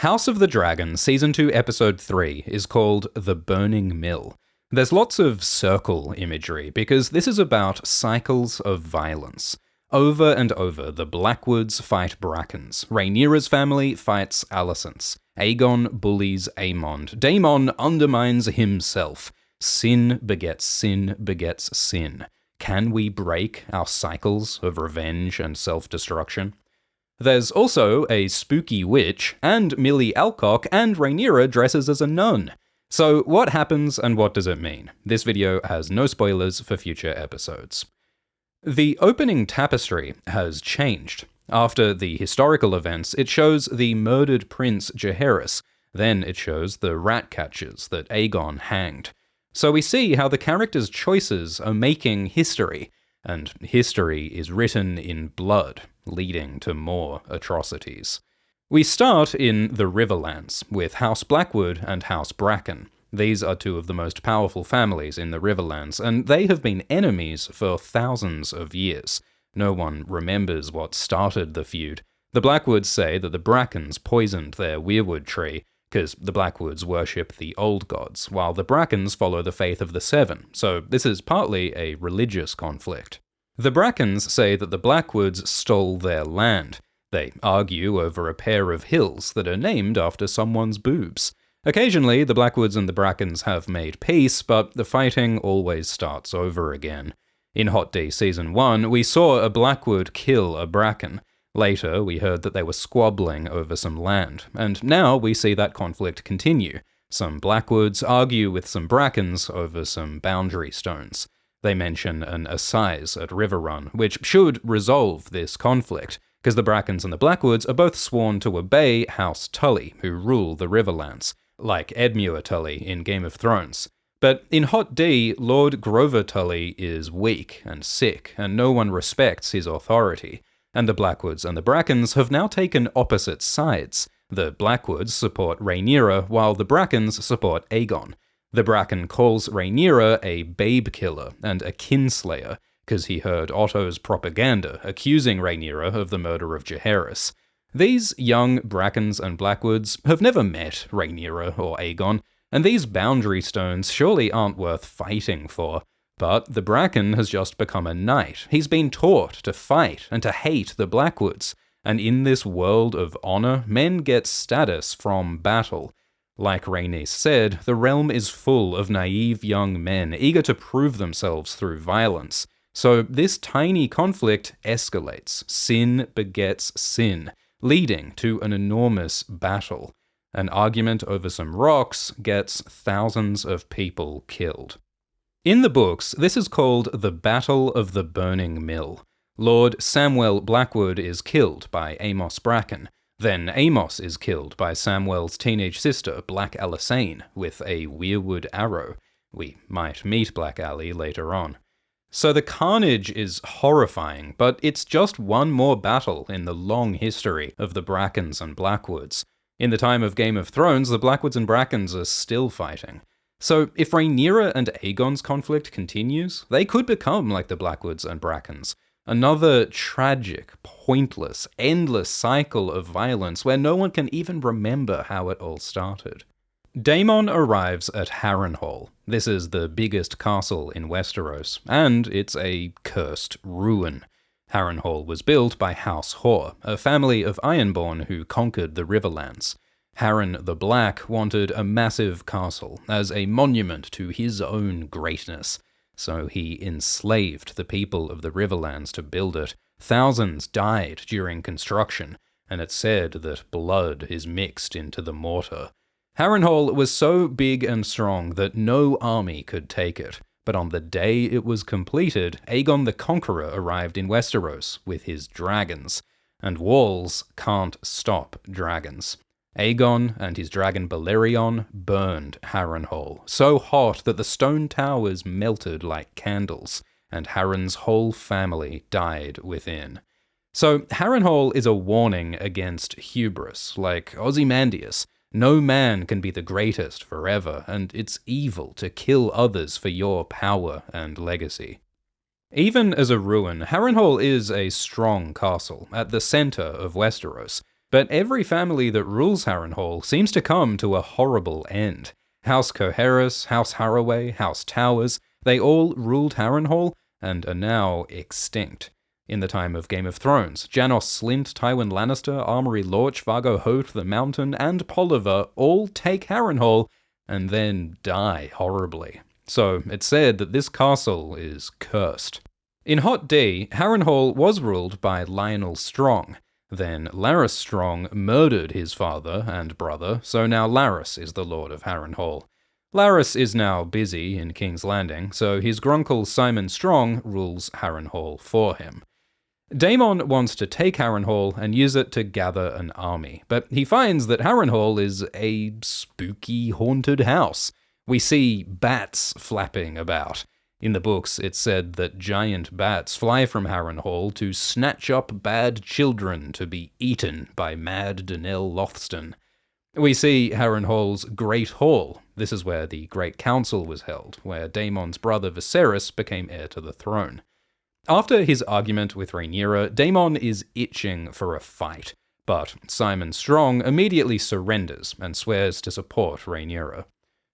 House of the Dragon Season 2 Episode 3 is called The Burning Mill. There's lots of circle imagery, because this is about cycles of violence. Over and over, the Blackwoods fight Brackens, Rhaenyra's family fights Alicent's, Aegon bullies Aemond, Daemon undermines himself. Sin begets sin begets sin. Can we break our cycles of revenge and self-destruction? There's also a spooky witch, and Millie Alcock, and Rhaenyra dresses as a nun. So what happens and what does it mean? This video has no spoilers for future episodes. The opening tapestry has changed. After the historical events, it shows the murdered Prince Jaehaerys. Then it shows the rat catchers that Aegon hanged. So we see how the characters' choices are making history, and history is written in blood, leading to more atrocities. We start in the Riverlands, with House Blackwood and House Bracken. These are two of the most powerful families in the Riverlands, and they have been enemies for thousands of years. No one remembers what started the feud. The Blackwoods say that the Brackens poisoned their weirwood tree, because the Blackwoods worship the old gods, while the Brackens follow the faith of the Seven, so this is partly a religious conflict. The Brackens say that the Blackwoods stole their land. They argue over a pair of hills that are named after someone's boobs. Occasionally, the Blackwoods and the Brackens have made peace, but the fighting always starts over again. In Hot D Season 1, we saw a Blackwood kill a Bracken. Later, we heard that they were squabbling over some land, and now we see that conflict continue. Some Blackwoods argue with some Brackens over some boundary stones. They mention an assize at Riverrun, which should resolve this conflict, because the Brackens and the Blackwoods are both sworn to obey House Tully, who rule the Riverlands, like Edmure Tully in Game of Thrones. But in Hot D, Lord Grover Tully is weak and sick, and no one respects his authority. And the Blackwoods and the Brackens have now taken opposite sides. The Blackwoods support Rhaenyra, while the Brackens support Aegon. The Bracken calls Rhaenyra a babe killer and a kinslayer, because he heard Otto's propaganda accusing Rhaenyra of the murder of Jaehaerys. These young Brackens and Blackwoods have never met Rhaenyra or Aegon, and these boundary stones surely aren't worth fighting for. But the Bracken has just become a knight. He's been taught to fight and to hate the Blackwoods, and in this world of honor, men get status from battle. Like Rhaenys said, the realm is full of naive young men eager to prove themselves through violence. So this tiny conflict escalates. Sin begets sin, leading to an enormous battle. An argument over some rocks gets thousands of people killed. In the books, this is called the Battle of the Burning Mill. Lord Samwell Blackwood is killed by Amos Bracken. Then Amos is killed by Samwell's teenage sister, Black Alysanne, with a weirwood arrow. We might meet Black Ally later on. So the carnage is horrifying, but it's just one more battle in the long history of the Brackens and Blackwoods. In the time of Game of Thrones, the Blackwoods and Brackens are still fighting. So if Rhaenyra and Aegon's conflict continues, they could become like the Blackwoods and Brackens. Another tragic, pointless, endless cycle of violence where no one can even remember how it all started. Daemon arrives at Harrenhal. This is the biggest castle in Westeros, and it's a cursed ruin. Harrenhal was built by House Hoare, a family of Ironborn who conquered the Riverlands. Harren the Black wanted a massive castle as a monument to his own greatness, so he enslaved the people of the Riverlands to build it. Thousands died during construction, and it's said that blood is mixed into the mortar. Harrenhal was so big and strong that no army could take it, but on the day it was completed, Aegon the Conqueror arrived in Westeros with his dragons, and walls can't stop dragons. Aegon and his dragon Balerion burned Harrenhal, so hot that the stone towers melted like candles, and Harren's whole family died within. So Harrenhal is a warning against hubris, like Ozymandias. No man can be the greatest forever, and it's evil to kill others for your power and legacy. Even as a ruin, Harrenhal is a strong castle at the center of Westeros. But every family that rules Harrenhal seems to come to a horrible end. House Cohaeris, House Harroway, House Towers, they all ruled Harrenhal and are now extinct. In the time of Game of Thrones, Janos Slynt, Tywin Lannister, Armory Lorch, Vargo Hoat, the Mountain, and Polliver all take Harrenhal and then die horribly. So it's said that this castle is cursed. In Hot D, Harrenhal was ruled by Lionel Strong. Then Larys Strong murdered his father and brother, so now Larys is the Lord of Harrenhal. Larys is now busy in King's Landing, so his grunkle Simon Strong rules Harrenhal for him. Daemon wants to take Harrenhal and use it to gather an army, but he finds that Harrenhal is a spooky, haunted house. We see bats flapping about. In the books, it's said that giant bats fly from Harrenhal to snatch up bad children to be eaten by Mad Danelle Lothston. We see Harrenhal's Great Hall. This is where the Great Council was held, where Daemon's brother Viserys became heir to the throne. After his argument with Rhaenyra, Daemon is itching for a fight, but Simon Strong immediately surrenders and swears to support Rhaenyra.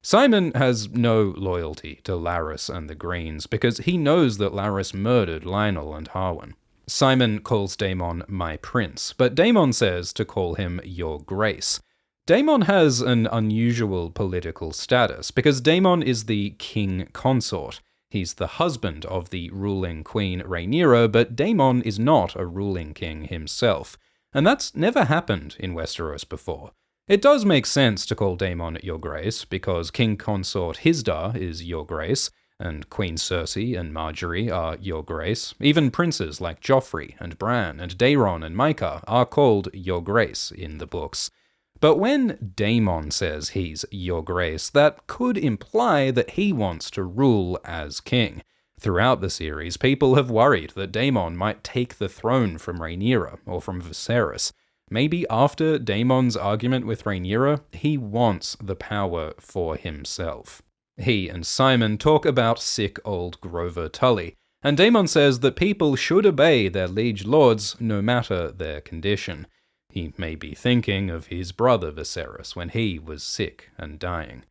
Simon has no loyalty to Larys and the Greens because he knows that Larys murdered Lionel and Harwin. Simon calls Daemon my prince, but Daemon says to call him your grace. Daemon has an unusual political status because Daemon is the king consort. He's the husband of the ruling queen Rhaenyra, but Daemon is not a ruling king himself. And that's never happened in Westeros before. It does make sense to call Daemon your grace, because king consort Hisdar is your grace, and Queen Cersei and Margaery are your grace. Even princes like Joffrey and Bran and Daeron and Mycah are called your grace in the books. But when Daemon says he's your grace, that could imply that he wants to rule as king. Throughout the series, people have worried that Daemon might take the throne from Rhaenyra or from Viserys. Maybe after Daemon's argument with Rhaenyra, he wants the power for himself. He and Simon talk about sick old Grover Tully, and Daemon says that people should obey their liege lords no matter their condition. He may be thinking of his brother Viserys when he was sick and dying.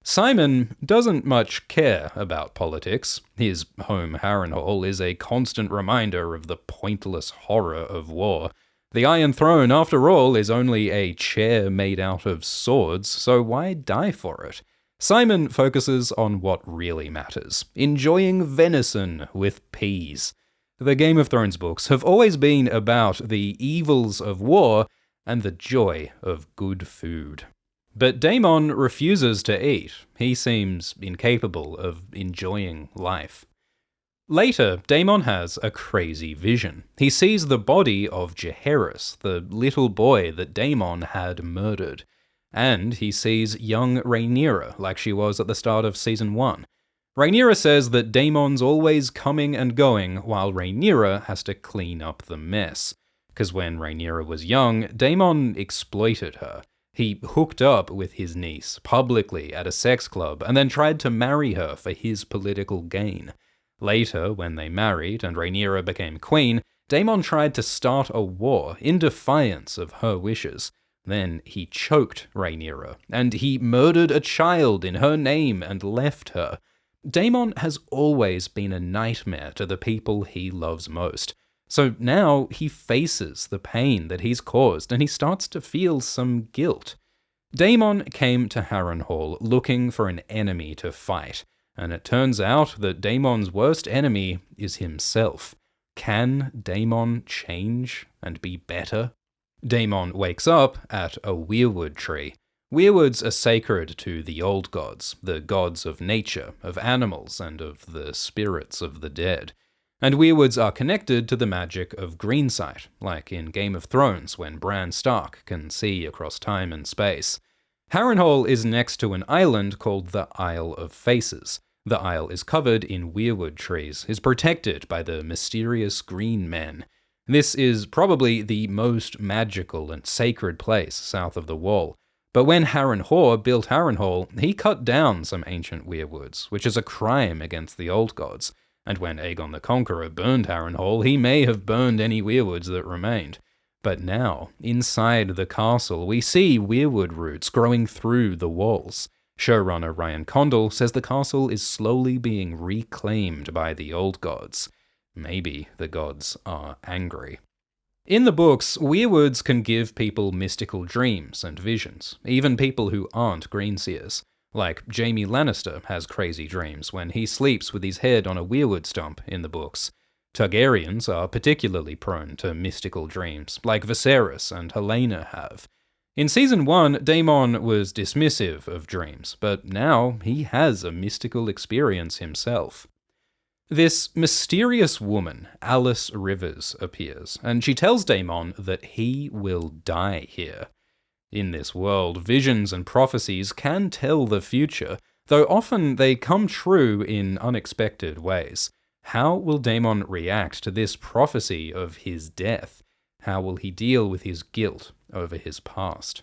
Simon doesn't much care about politics. His home Harrenhal is a constant reminder of the pointless horror of war. The Iron Throne, after all, is only a chair made out of swords, so why die for it? Simon focuses on what really matters, enjoying venison with peas. The Game of Thrones books have always been about the evils of war and the joy of good food. But Daemon refuses to eat. He seems incapable of enjoying life. Later, Daemon has a crazy vision. He sees the body of Jaehaerys, the little boy that Daemon had murdered. And he sees young Rhaenyra, like she was at the start of Season 1. Rhaenyra says that Daemon's always coming and going, while Rhaenyra has to clean up the mess. Because when Rhaenyra was young, Daemon exploited her. He hooked up with his niece, publicly at a sex club, and then tried to marry her for his political gain. Later, when they married and Rhaenyra became queen, Daemon tried to start a war in defiance of her wishes. Then he choked Rhaenyra, and he murdered a child in her name and left her. Daemon has always been a nightmare to the people he loves most. So now he faces the pain that he's caused, and he starts to feel some guilt. Daemon came to Harrenhal looking for an enemy to fight, and it turns out that Daemon's worst enemy is himself. Can Daemon change and be better? Daemon wakes up at a weirwood tree. Weirwoods are sacred to the old gods, the gods of nature, of animals, and of the spirits of the dead. And weirwoods are connected to the magic of greensight, like in Game of Thrones when Bran Stark can see across time and space. Harrenhal is next to an island called the Isle of Faces. The isle is covered in weirwood trees, is protected by the mysterious green men. This is probably the most magical and sacred place south of the Wall. But when Harrenhal built Harrenhal, he cut down some ancient weirwoods, which is a crime against the old gods. And when Aegon the Conqueror burned Harrenhal, he may have burned any weirwoods that remained. But now, inside the castle, we see weirwood roots growing through the walls. Showrunner Ryan Condal says the castle is slowly being reclaimed by the old gods. Maybe the gods are angry. In the books, weirwoods can give people mystical dreams and visions, even people who aren't greenseers. Like Jaime Lannister has crazy dreams when he sleeps with his head on a weirwood stump in the books. Targaryens are particularly prone to mystical dreams, like Viserys and Helaena have. In Season 1, Daemon was dismissive of dreams, but now he has a mystical experience himself. This mysterious woman, Alice Rivers, appears, and she tells Daemon that he will die here. In this world, visions and prophecies can tell the future, though often they come true in unexpected ways. How will Daemon react to this prophecy of his death? How will he deal with his guilt over his past?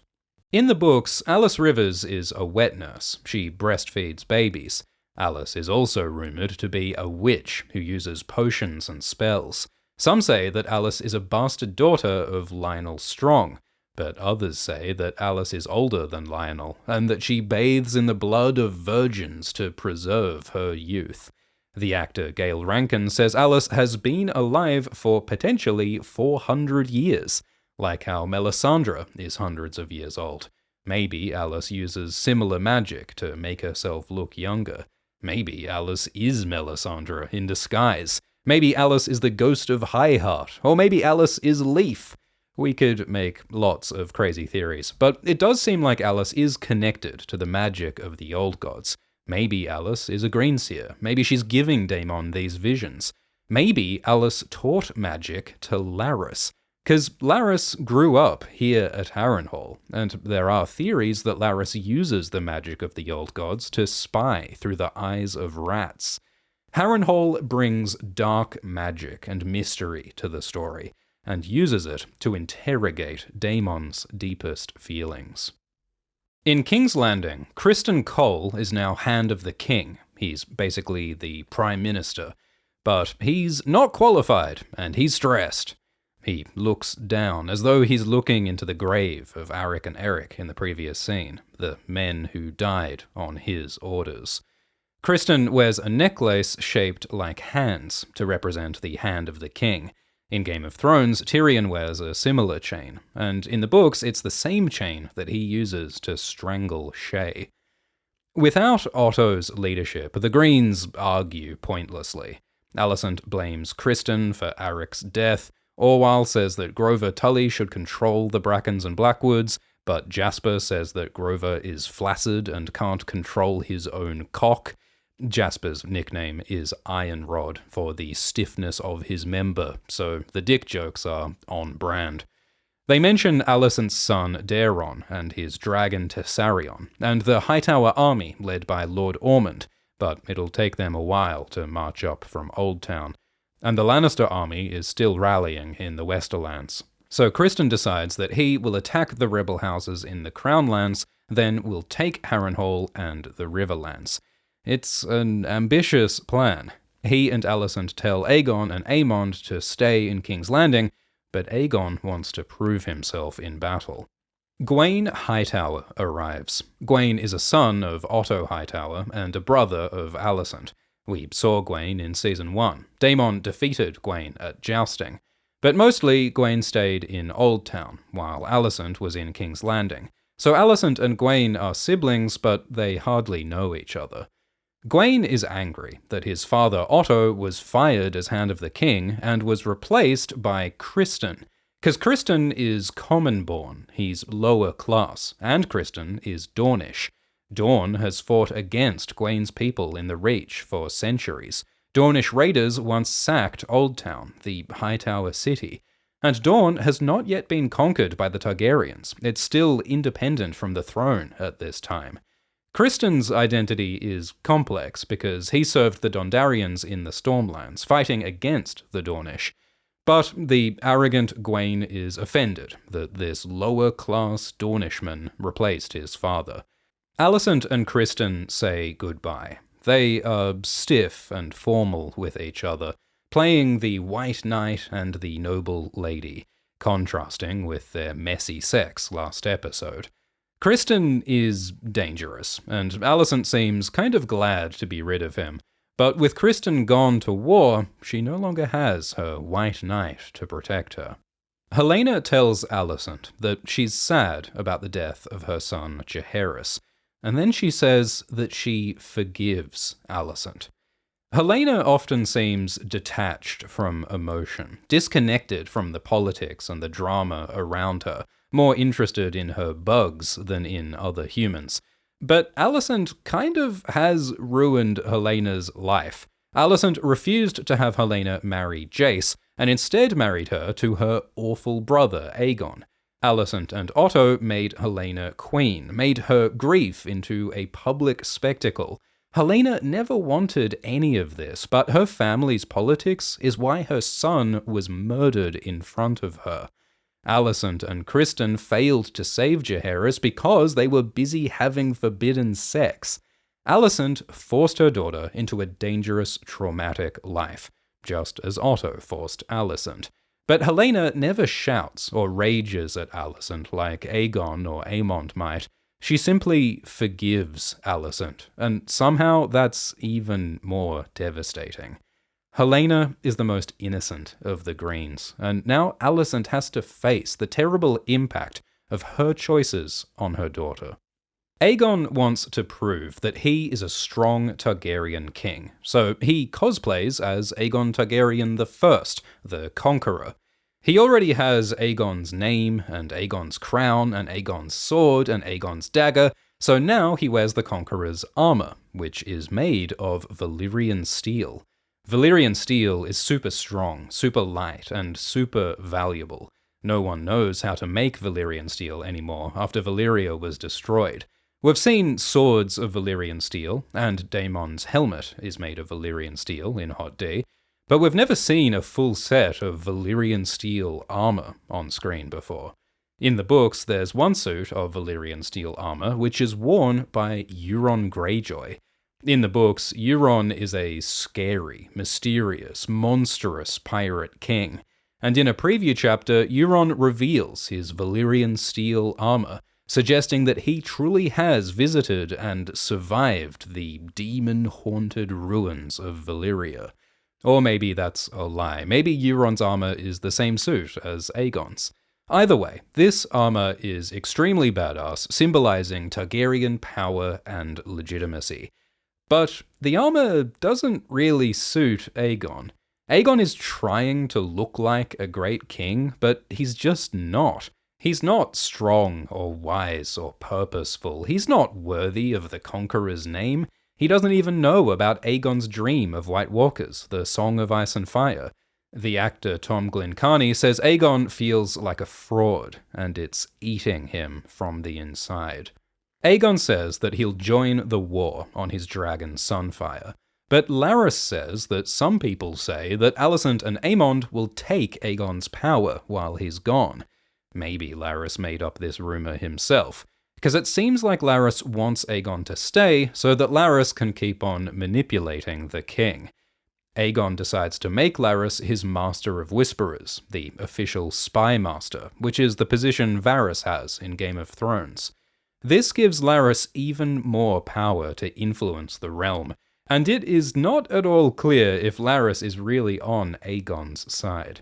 In the books, Alice Rivers is a wet nurse. She breastfeeds babies. Alice is also rumoured to be a witch who uses potions and spells. Some say that Alice is a bastard daughter of Lionel Strong, but others say that Alice is older than Lionel, and that she bathes in the blood of virgins to preserve her youth. The actor Gail Rankin says Alice has been alive for potentially 400 years, like how Melisandre is hundreds of years old. Maybe Alice uses similar magic to make herself look younger. Maybe Alice is Melisandre in disguise. Maybe Alice is the ghost of Highheart, or maybe Alice is Leaf. We could make lots of crazy theories, but it does seem like Alice is connected to the magic of the old gods. Maybe Alice is a greenseer. Maybe she's giving Daemon these visions. Maybe Alice taught magic to Larys, because Larys grew up here at Harrenhal, and there are theories that Larys uses the magic of the old gods to spy through the eyes of rats. Harrenhal brings dark magic and mystery to the story, and uses it to interrogate Daemon's deepest feelings. In King's Landing, Criston Cole is now Hand of the King. He's basically the Prime Minister. But he's not qualified, and he's stressed. He looks down, as though he's looking into the grave of Arik and Eric in the previous scene, the men who died on his orders. Criston wears a necklace shaped like hands to represent the Hand of the King. In Game of Thrones, Tyrion wears a similar chain, and in the books it's the same chain that he uses to strangle Shae. Without Otto's leadership, the Greens argue pointlessly. Alicent blames Criston for Arik's death, Orwell says that Grover Tully should control the Brackens and Blackwoods, but Jasper says that Grover is flaccid and can't control his own cock. Jasper's nickname is Iron Rod for the stiffness of his member, so the dick jokes are on brand. They mention Alicent's son Daeron and his dragon Tessarion, and the Hightower army led by Lord Ormond, but it'll take them a while to march up from Oldtown. And the Lannister army is still rallying in the Westerlands. So Criston decides that he will attack the rebel houses in the Crownlands, then will take Harrenhal and the Riverlands. It's an ambitious plan. He and Alicent tell Aegon and Aemond to stay in King's Landing, but Aegon wants to prove himself in battle. Gwayne Hightower arrives. Gwayne is a son of Otto Hightower and a brother of Alicent. We saw Gwayne in Season 1. Daemon defeated Gwayne at jousting. But mostly, Gwayne stayed in Oldtown, while Alicent was in King's Landing. So Alicent and Gwayne are siblings, but they hardly know each other. Gwayne is angry that his father Otto was fired as Hand of the King and was replaced by Criston. Because Criston is common-born, he's lower class, and Criston is Dornish. Dorne has fought against Gwayne's people in the Reach for centuries. Dornish raiders once sacked Oldtown, the Hightower city, and Dorne has not yet been conquered by the Targaryens. It's still independent from the throne at this time. Criston's identity is complex because he served the Dondarrions in the Stormlands, fighting against the Dornish. But the arrogant Gwayne is offended that this lower-class Dornishman replaced his father. Alicent and Criston say goodbye. They are stiff and formal with each other, playing the White Knight and the Noble Lady. contrasting with their messy sex last episode. Criston is dangerous, and Alicent seems kind of glad to be rid of him. But with Criston gone to war, she no longer has her White Knight to protect her. Helaena tells Alicent that she's sad about the death of her son Jaehaerys, and then she says that she forgives Alicent. Helaena often seems detached from emotion, disconnected from the politics and the drama around her, more interested in her bugs than in other humans. But Alicent kind of has ruined Helena's life. Alicent refused to have Helaena marry Jace, and instead married her to her awful brother, Aegon. Alicent and Otto made Helaena queen, made her grief into a public spectacle. Helaena never wanted any of this, but her family's politics is why her son was murdered in front of her. Alicent and Criston failed to save Jaehaerys because they were busy having forbidden sex. Alicent forced her daughter into a dangerous, traumatic life, just as Otto forced Alicent. But Helaena never shouts or rages at Alicent like Aegon or Aemond might. She simply forgives Alicent, and somehow that's even more devastating. Helaena is the most innocent of the Greens, and now Alicent has to face the terrible impact of her choices on her daughter. Aegon wants to prove that he is a strong Targaryen king, so he cosplays as Aegon Targaryen I, the Conqueror. He already has Aegon's name, and Aegon's crown, and Aegon's sword, and Aegon's dagger, so now he wears the Conqueror's armor, which is made of Valyrian steel. Valyrian steel is super strong, super light, and super valuable. No one knows how to make Valyrian steel anymore after Valyria was destroyed. We've seen swords of Valyrian steel, and Daemon's helmet is made of Valyrian steel in Hot D, but we've never seen a full set of Valyrian steel armor on screen before. In the books, there's one suit of Valyrian steel armor which is worn by Euron Greyjoy. In the books, Euron is a scary, mysterious, monstrous pirate king, and in a preview chapter, Euron reveals his Valyrian steel armor, suggesting that he truly has visited and survived the demon-haunted ruins of Valyria. Or maybe that's a lie. Maybe Euron's armor is the same suit as Aegon's. Either way, this armor is extremely badass, symbolizing Targaryen power and legitimacy. But the armor doesn't really suit Aegon. Aegon is trying to look like a great king, but he's just not. He's not strong or wise or purposeful. He's not worthy of the Conqueror's name. He doesn't even know about Aegon's dream of White Walkers, the Song of Ice and Fire. The actor Tom Glencarny says Aegon feels like a fraud, and it's eating him from the inside. Aegon says that he'll join the war on his dragon Sunfire, but Larys says that some people say that Alicent and Aemond will take Aegon's power while he's gone. Maybe Larys made up this rumor himself, because it seems like Larys wants Aegon to stay so that Larys can keep on manipulating the king. Aegon decides to make Larys his Master of Whisperers, the official Spy Master, which is the position Varys has in Game of Thrones. This gives Larys even more power to influence the realm, and it is not at all clear if Larys is really on Aegon's side.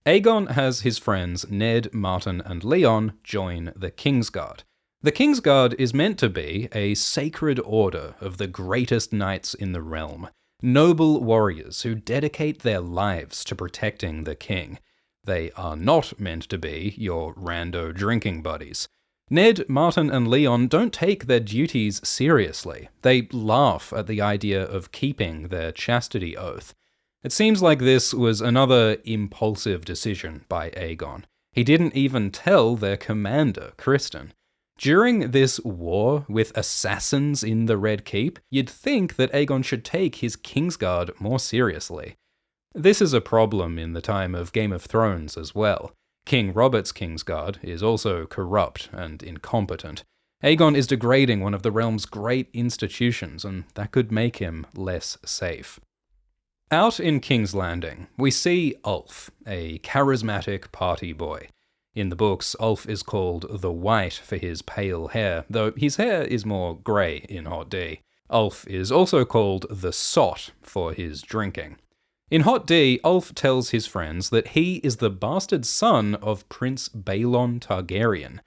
Aegon has his friends Ned, Martin, and Leon join the Kingsguard. The Kingsguard is meant to be a sacred order of the greatest knights in the realm, noble warriors who dedicate their lives to protecting the king. They are not meant to be your rando drinking buddies. Ned, Martin, and Leon don't take their duties seriously. They laugh at the idea of keeping their chastity oath. It seems like this was another impulsive decision by Aegon. He didn't even tell their commander, Criston. During this war with assassins in the Red Keep, you'd think that Aegon should take his Kingsguard more seriously. This is a problem in the time of Game of Thrones as well. King Robert's Kingsguard is also corrupt and incompetent. Aegon is degrading one of the realm's great institutions, and that could make him less safe. Out in King's Landing, we see Ulf, a charismatic party boy. In the books, Ulf is called the White for his pale hair, though his hair is more grey in Hot D. Ulf is also called the Sot for his drinking. In Hot D, Ulf tells his friends that he is the bastard son of Prince Baelon Targaryen.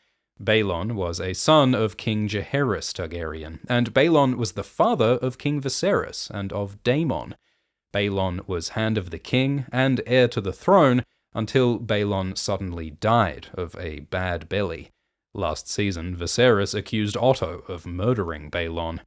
Baelon was a son of King Jaehaerys Targaryen, and Baelon was the father of King Viserys and of Daemon. Baelon was Hand of the King and heir to the throne until Baelon suddenly died of a bad belly. Last season, Viserys accused Otto of murdering Baelon.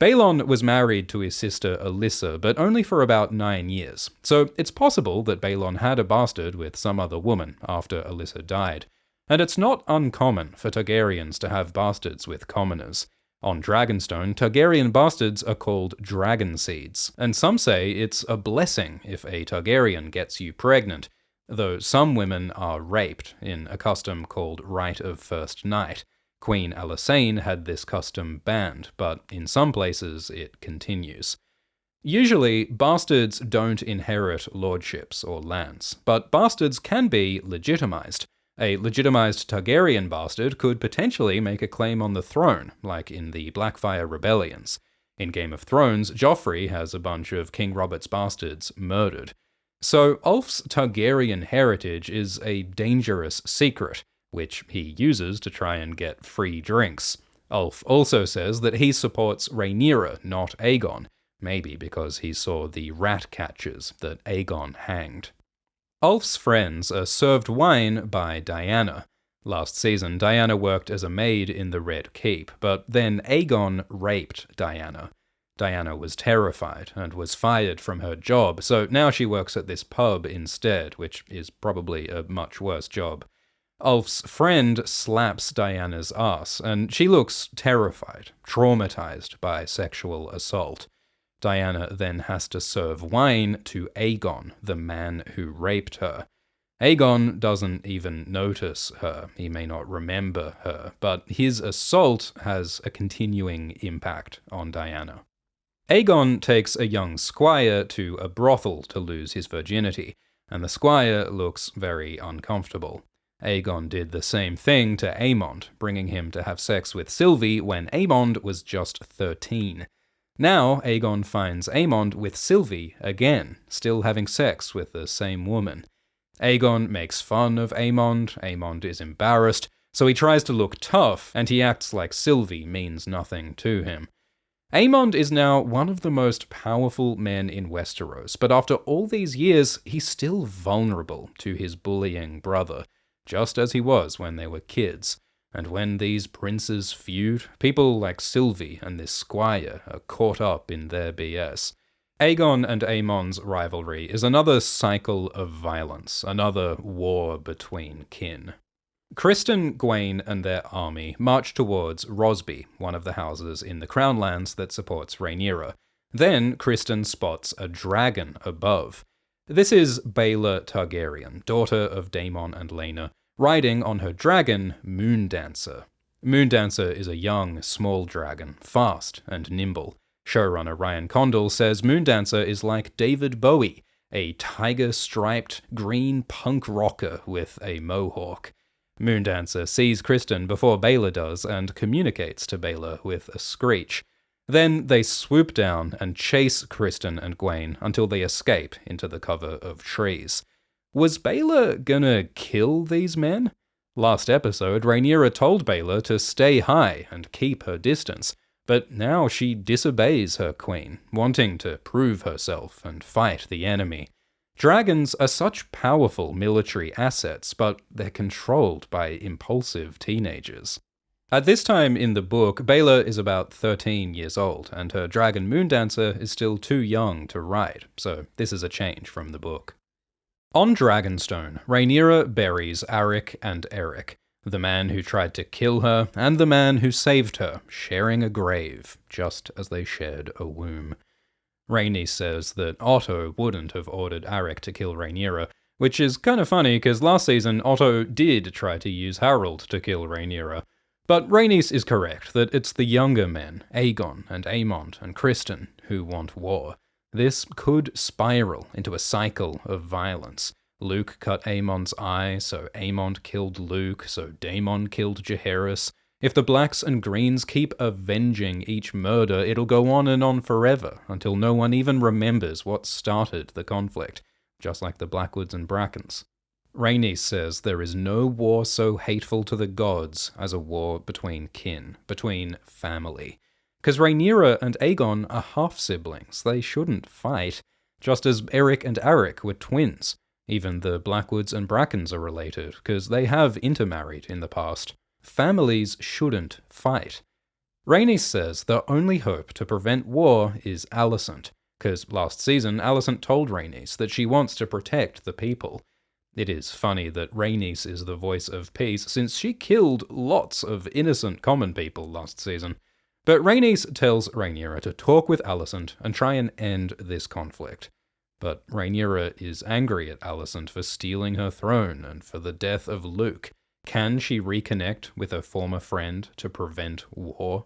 Baelon was married to his sister Alyssa, but only for about 9 years, so it's possible that Baelon had a bastard with some other woman after Alyssa died. And it's not uncommon for Targaryens to have bastards with commoners. On Dragonstone, Targaryen bastards are called dragon seeds, and some say it's a blessing if a Targaryen gets you pregnant, though some women are raped in a custom called Rite of First Night. Queen Alysain had this custom banned, but in some places it continues. Usually, bastards don't inherit lordships or lands, but bastards can be legitimized. A legitimized Targaryen bastard could potentially make a claim on the throne, like in the Blackfyre rebellions. In Game of Thrones, Joffrey has a bunch of King Robert's bastards murdered. So Ulf's Targaryen heritage is a dangerous secret, which he uses to try and get free drinks. Ulf also says that he supports Rhaenyra, not Aegon, maybe because he saw the rat catchers that Aegon hanged. Ulf's friends are served wine by Diana. Last season, Diana worked as a maid in the Red Keep, but then Aegon raped Diana. Diana was terrified and was fired from her job, so now she works at this pub instead, which is probably a much worse job. Ulf's friend slaps Diana's ass, and she looks terrified, traumatized by sexual assault. Diana then has to serve wine to Aegon, the man who raped her. Aegon doesn't even notice her, he may not remember her, but his assault has a continuing impact on Diana. Aegon takes a young squire to a brothel to lose his virginity, and the squire looks very uncomfortable. Aegon did the same thing to Aemond, bringing him to have sex with Sylvie when Aemond was just 13. Now Aegon finds Aemond with Sylvie again, still having sex with the same woman. Aegon makes fun of Aemond, Aemond is embarrassed, so he tries to look tough, and he acts like Sylvie means nothing to him. Aemond is now one of the most powerful men in Westeros, but after all these years, he's still vulnerable to his bullying brother, just as he was when they were kids. And when these princes feud, people like Sylvie and this squire are caught up in their BS. Aegon and Aemond's rivalry is another cycle of violence, another war between kin. Criston, Gwayne, and their army march towards Rosby, one of the houses in the Crown Lands that supports Rhaenyra. Then Criston spots a dragon above. This is Baela Targaryen, daughter of Daemon and Lhaena, riding on her dragon, Moondancer. Moondancer is a young, small dragon, fast and nimble. Showrunner Ryan Condal says Moondancer is like David Bowie, a tiger-striped green punk rocker with a mohawk. Moondancer sees Criston before Baela does and communicates to Baela with a screech. Then they swoop down and chase Criston and Gwayne until they escape into the cover of trees. Was Baela gonna kill these men? Last episode, Rhaenyra told Baela to stay high and keep her distance, but now she disobeys her queen, wanting to prove herself and fight the enemy. Dragons are such powerful military assets, but they're controlled by impulsive teenagers. At this time in the book, Baela is about 13 years old, and her dragon Moondancer is still too young to ride, so this is a change from the book. On Dragonstone, Rhaenyra buries Arik and Eric, the man who tried to kill her and the man who saved her, sharing a grave, just as they shared a womb. Rhaenys says that Otto wouldn't have ordered Arik to kill Rhaenyra, which is kind of funny because last season Otto did try to use Harold to kill Rhaenyra. But Rhaenys is correct that it's the younger men, Aegon and Aemond and Criston, who want war. This could spiral into a cycle of violence. Luke cut Aemon's eye, so Aemon killed Luke, so Daemon killed Jaehaerys. If the Blacks and Greens keep avenging each murder, it'll go on and on forever, until no one even remembers what started the conflict, just like the Blackwoods and Brackens. Rhaenys says there is no war so hateful to the gods as a war between kin, between family. Because Rhaenyra and Aegon are half-siblings, they shouldn't fight, just as Eric and Arik were twins. Even the Blackwoods and Brackens are related, because they have intermarried in the past. Families shouldn't fight. Rhaenys says the only hope to prevent war is Alicent, because last season Alicent told Rhaenys that she wants to protect the people. It is funny that Rhaenys is the voice of peace, since she killed lots of innocent common people last season. But Rhaenys tells Rhaenyra to talk with Alicent and try and end this conflict. But Rhaenyra is angry at Alicent for stealing her throne and for the death of Luke. Can she reconnect with her former friend to prevent war?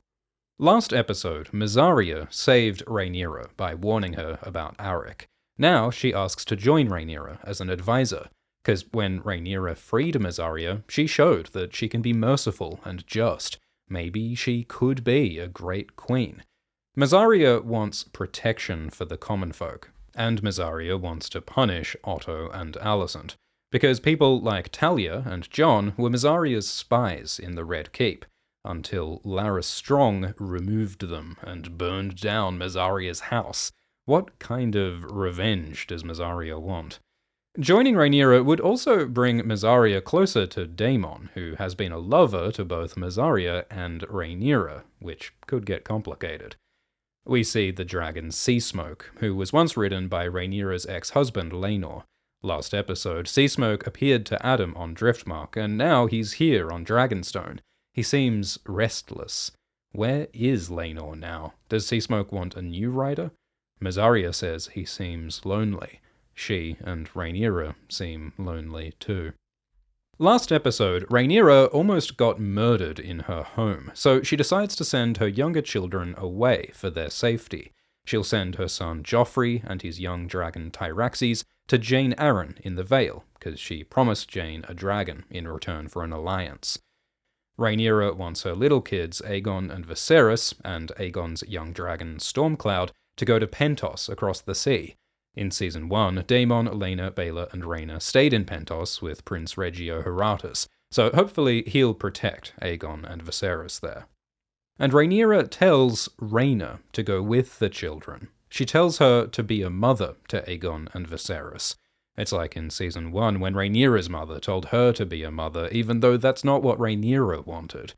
Last episode, Mysaria saved Rhaenyra by warning her about Arik. Now she asks to join Rhaenyra as an advisor, because when Rhaenyra freed Mysaria, she showed that she can be merciful and just. Maybe she could be a great queen. Mysaria wants protection for the common folk, and Mysaria wants to punish Otto and Alicent, because people like Talia and Jon were Mysaria's spies in the Red Keep, until Larys Strong removed them and burned down Mysaria's house. What kind of revenge does Mysaria want? Joining Rhaenyra would also bring Mysaria closer to Daemon, who has been a lover to both Mysaria and Rhaenyra, which could get complicated. We see the dragon Seasmoke, who was once ridden by Rhaenyra's ex-husband Laenor. Last episode, Seasmoke appeared to Adam on Driftmark, and now he's here on Dragonstone. He seems restless. Where is Laenor now? Does Seasmoke want a new rider? Mysaria says he seems lonely. She and Rhaenyra seem lonely too. Last episode, Rhaenyra almost got murdered in her home, so she decides to send her younger children away for their safety. She'll send her son Joffrey and his young dragon Tyraxes to Jane Arryn in the Vale, because she promised Jane a dragon in return for an alliance. Rhaenyra wants her little kids Aegon and Viserys, and Aegon's young dragon Stormcloud, to go to Pentos across the sea. In Season 1, Daemon, Lena, Baela, and Rhaena stayed in Pentos with Prince Reggio Horatus, so hopefully he'll protect Aegon and Viserys there. And Rhaenyra tells Rhaena to go with the children. She tells her to be a mother to Aegon and Viserys. It's like in Season 1 when Rhaenyra's mother told her to be a mother, even though that's not what Rhaenyra wanted.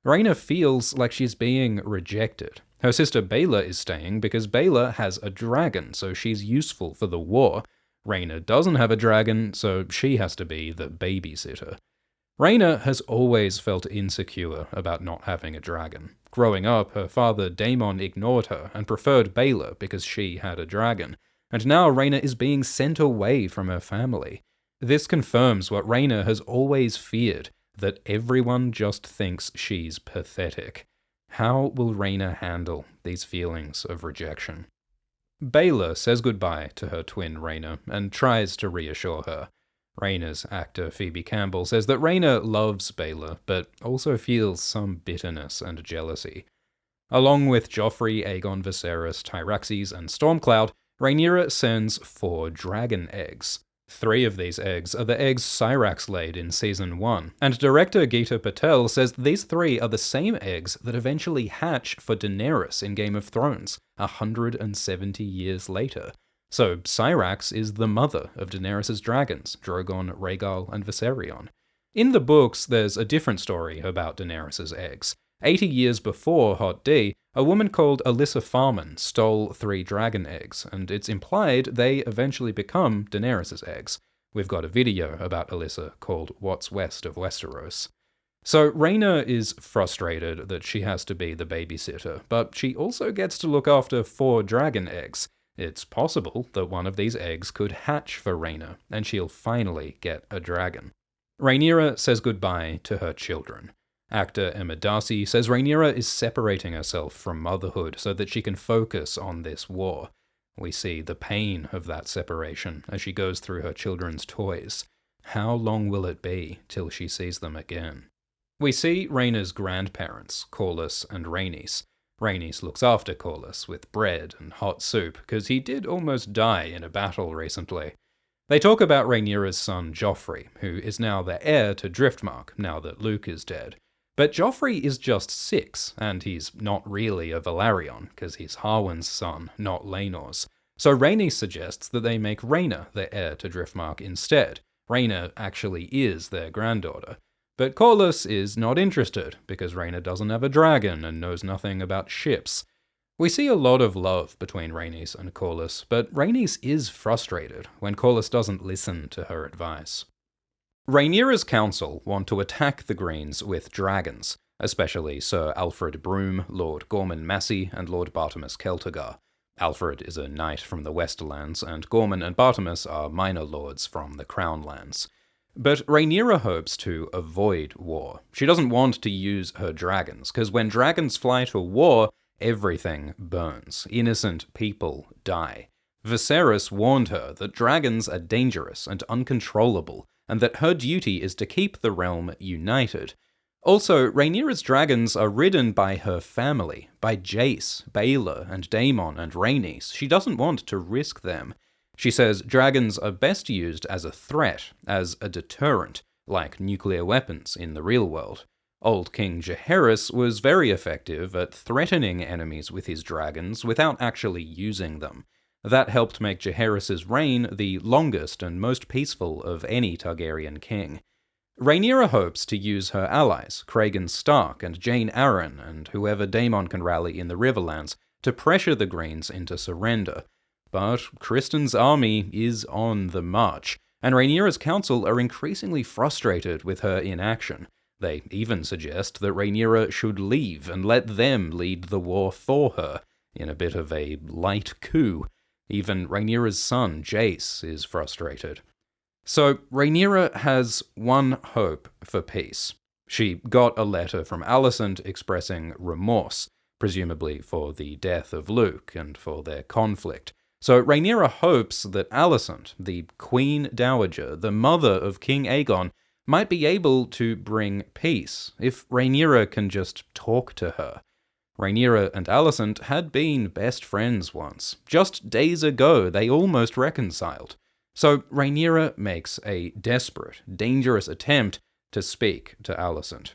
Rhaena feels like she's being rejected. Her sister Baela is staying because Baela has a dragon, so she's useful for the war. Rhaena doesn't have a dragon, so she has to be the babysitter. Rhaena has always felt insecure about not having a dragon. Growing up, her father Daemon ignored her and preferred Baela because she had a dragon, and now Rhaena is being sent away from her family. This confirms what Rhaena has always feared, that everyone just thinks she's pathetic. How will Rhaena handle these feelings of rejection? Baela says goodbye to her twin Rhaena and tries to reassure her. Rhaena's actor Phoebe Campbell says that Rhaena loves Baela, but also feels some bitterness and jealousy. Along with Joffrey, Aegon, Viserys, Tyraxes, and Stormcloud, Rhaenyra sends 4 dragon eggs. 3 of these eggs are the eggs Syrax laid in Season 1, and director Geeta Patel says these 3 are the same eggs that eventually hatch for Daenerys in Game of Thrones, 170 years later. So Syrax is the mother of Daenerys' dragons, Drogon, Rhaegal, and Viserion. In the books, there's a different story about Daenerys' eggs. 80 years before Hot D, a woman called Alyssa Farman stole 3 dragon eggs, and it's implied they eventually become Daenerys' eggs. We've got a video about Alyssa called What's West of Westeros. So Rhaena is frustrated that she has to be the babysitter, but she also gets to look after 4 dragon eggs. It's possible that one of these eggs could hatch for Rhaena, and she'll finally get a dragon. Rhaenyra says goodbye to her children. Actor Emma Darcy says Rhaenyra is separating herself from motherhood so that she can focus on this war. We see the pain of that separation as she goes through her children's toys. How long will it be till she sees them again? We see Rhaenyra's grandparents, Corlys and Rhaenys. Rhaenys looks after Corlys with bread and hot soup, because he did almost die in a battle recently. They talk about Rhaenyra's son Joffrey, who is now the heir to Driftmark, now that Luke is dead. But Joffrey is just 6, and he's not really a Velaryon, because he's Harwin's son, not Laenor's. So Rhaenys suggests that they make Rhaena the heir to Driftmark instead. Rhaena actually is their granddaughter. But Corlys is not interested, because Rhaena doesn't have a dragon and knows nothing about ships. We see a lot of love between Rhaenys and Corlys, but Rhaenys is frustrated when Corlys doesn't listen to her advice. Rhaenyra's council want to attack the Greens with dragons, especially Sir Alfred Broom, Lord Gorman Massey, and Lord Bartimus Celtigar. Alfred is a knight from the Westerlands, and Gorman and Bartimus are minor lords from the Crown Lands. But Rhaenyra hopes to avoid war. She doesn't want to use her dragons, because when dragons fly to war, everything burns. Innocent people die. Viserys warned her that dragons are dangerous and uncontrollable, and that her duty is to keep the realm united. Also, Rhaenyra's dragons are ridden by her family, by Jace, Baela, and Daemon, and Rhaenys. She doesn't want to risk them. She says dragons are best used as a threat, as a deterrent, like nuclear weapons in the real world. Old King Jaehaerys was very effective at threatening enemies with his dragons without actually using them. That helped make Jaehaerys' reign the longest and most peaceful of any Targaryen king. Rhaenyra hopes to use her allies, Cregan Stark and Jane Arryn, and whoever Daemon can rally in the Riverlands, to pressure the Greens into surrender. But Criston's army is on the march, and Rhaenyra's council are increasingly frustrated with her inaction. They even suggest that Rhaenyra should leave and let them lead the war for her, in a bit of a light coup. Even Rhaenyra's son, Jace, is frustrated. So Rhaenyra has one hope for peace. She got a letter from Alicent expressing remorse, presumably for the death of Luke and for their conflict. So Rhaenyra hopes that Alicent, the Queen Dowager, the mother of King Aegon, might be able to bring peace, if Rhaenyra can just talk to her. Rhaenyra and Alicent had been best friends once. Just days ago, they almost reconciled. So Rhaenyra makes a desperate, dangerous attempt to speak to Alicent.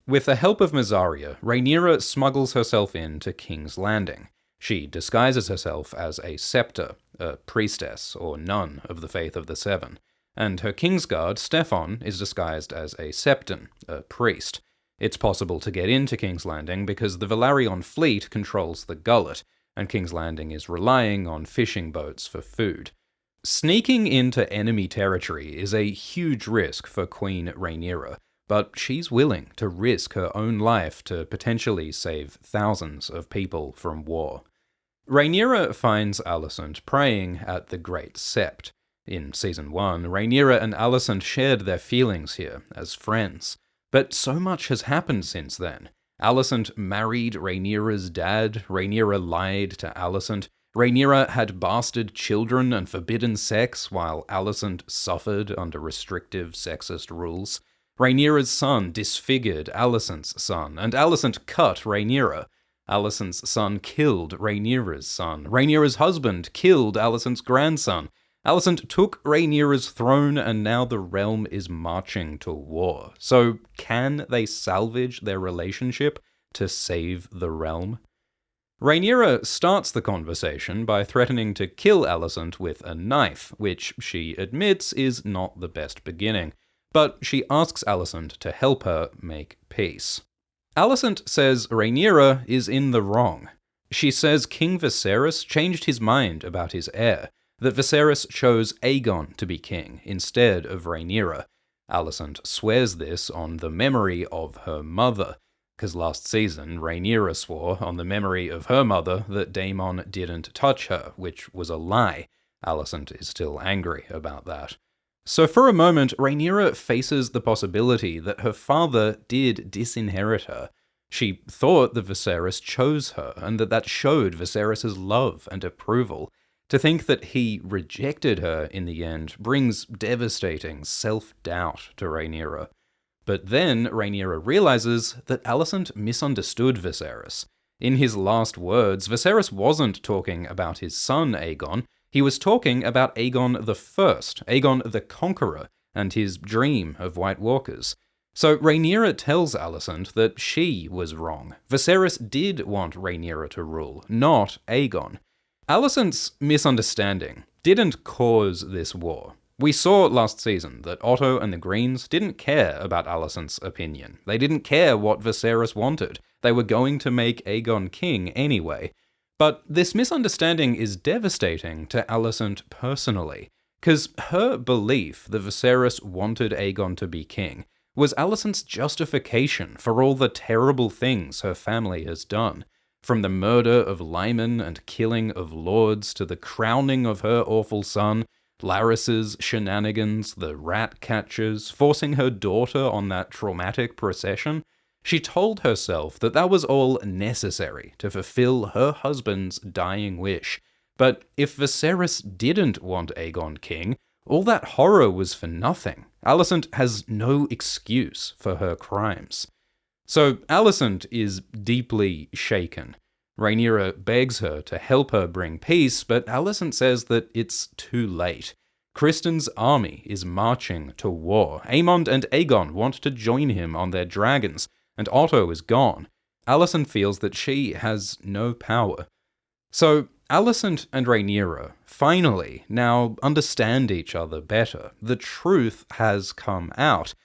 With the help of Mysaria, Rhaenyra smuggles herself into King's Landing. She disguises herself as a Septa, a priestess or nun of the Faith of the Seven, and her Kingsguard, Steffon, is disguised as a Septon, a priest. It's possible to get into King's Landing because the Velaryon fleet controls the Gullet, and King's Landing is relying on fishing boats for food. Sneaking into enemy territory is a huge risk for Queen Rhaenyra, but she's willing to risk her own life to potentially save thousands of people from war. Rhaenyra finds Alicent praying at the Great Sept. In Season 1, Rhaenyra and Alicent shared their feelings here as friends. But so much has happened since then. Alicent married Rhaenyra's dad, Rhaenyra lied to Alicent, Rhaenyra had bastard children and forbidden sex while Alicent suffered under restrictive sexist rules. Rhaenyra's son disfigured Alicent's son, and Alicent cut Rhaenyra. Alicent's son killed Rhaenyra's son. Rhaenyra's husband killed Alicent's grandson. Alicent took Rhaenyra's throne, and now the realm is marching to war. So can they salvage their relationship to save the realm? Rhaenyra starts the conversation by threatening to kill Alicent with a knife, which she admits is not the best beginning. But she asks Alicent to help her make peace. Alicent says Rhaenyra is in the wrong. She says King Viserys changed his mind about his heir, that Viserys chose Aegon to be king instead of Rhaenyra. Alicent swears this on the memory of her mother, because last season Rhaenyra swore on the memory of her mother that Daemon didn't touch her, which was a lie. Alicent is still angry about that. So for a moment, Rhaenyra faces the possibility that her father did disinherit her. She thought that Viserys chose her, and that showed Viserys' love and approval. To think that he rejected her in the end brings devastating self-doubt to Rhaenyra. But then Rhaenyra realizes that Alicent misunderstood Viserys. In his last words, Viserys wasn't talking about his son Aegon, he was talking about Aegon the First, Aegon the Conqueror, and his dream of White Walkers. So Rhaenyra tells Alicent that she was wrong. Viserys did want Rhaenyra to rule, not Aegon. Alicent's misunderstanding didn't cause this war. We saw last season that Otto and the Greens didn't care about Alicent's opinion. They didn't care what Viserys wanted. They were going to make Aegon king anyway. But this misunderstanding is devastating to Alicent personally, because her belief that Viserys wanted Aegon to be king was Alicent's justification for all the terrible things her family has done. From the murder of Lyman and killing of lords to the crowning of her awful son, Larys's shenanigans, the rat catchers, forcing her daughter on that traumatic procession, she told herself that that was all necessary to fulfill her husband's dying wish. But if Viserys didn't want Aegon king, all that horror was for nothing. Alicent has no excuse for her crimes. So Alicent is deeply shaken. Rhaenyra begs her to help her bring peace, but Alicent says that it's too late. Criston's army is marching to war. Aemond and Aegon want to join him on their dragons, and Otto is gone. Alicent feels that she has no power. So Alicent and Rhaenyra finally now understand each other better. The truth has come out,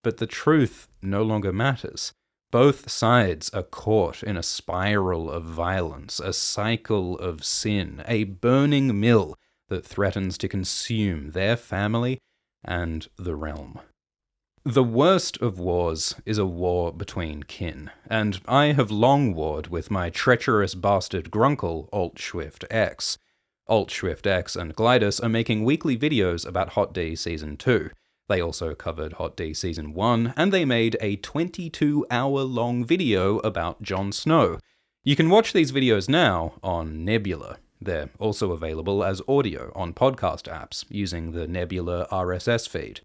but the truth no longer matters. Both sides are caught in a spiral of violence, a cycle of sin, a burning mill that threatens to consume their family and the realm. The worst of wars is a war between kin, and I have long warred with my treacherous bastard grunkle, AltSwiftX. AltSwiftX and Glidus are making weekly videos about Hot D Season 2. They also covered Hot D Season 1, and they made a 22-hour-long video about Jon Snow. You can watch these videos now on Nebula. They're also available as audio on podcast apps using the Nebula RSS feed.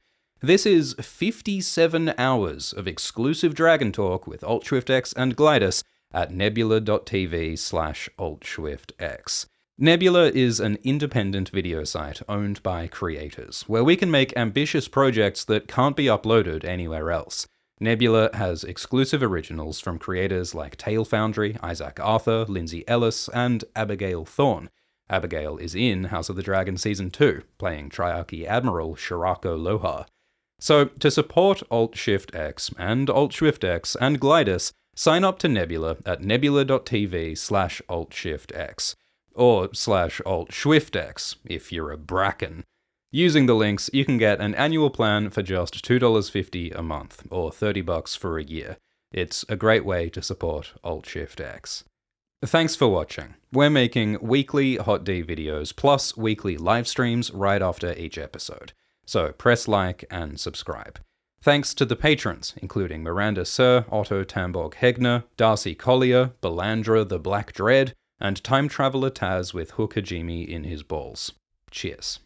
This is 57 hours of exclusive Dragon Talk with AltSwiftX and Glidus at nebula.tv/AltSwiftX. Nebula is an independent video site owned by creators, where we can make ambitious projects that can't be uploaded anywhere else. Nebula has exclusive originals from creators like Tale Foundry, Isaac Arthur, Lindsay Ellis, and Abigail Thorne. Abigail is in House of the Dragon Season 2, playing Triarchy Admiral Shirako Lohar. So, to support AltShiftX and AltSwiftX and Glidus, sign up to Nebula at nebula.tv/AltShiftX, or /AltSwiftX if you're a Bracken. Using the links, you can get an annual plan for just $2.50 a month, or $30 for a year. It's a great way to support AltShiftX. Thanks for watching. We're making weekly Hot D videos, plus weekly live streams right after each episode. So press like and subscribe. Thanks to the patrons, including Miranda Sir, Otto Tamborg Hegner, Darcy Collier, Belandra the Black Dread, and time traveler Taz with Hook Hajime in his balls. Cheers.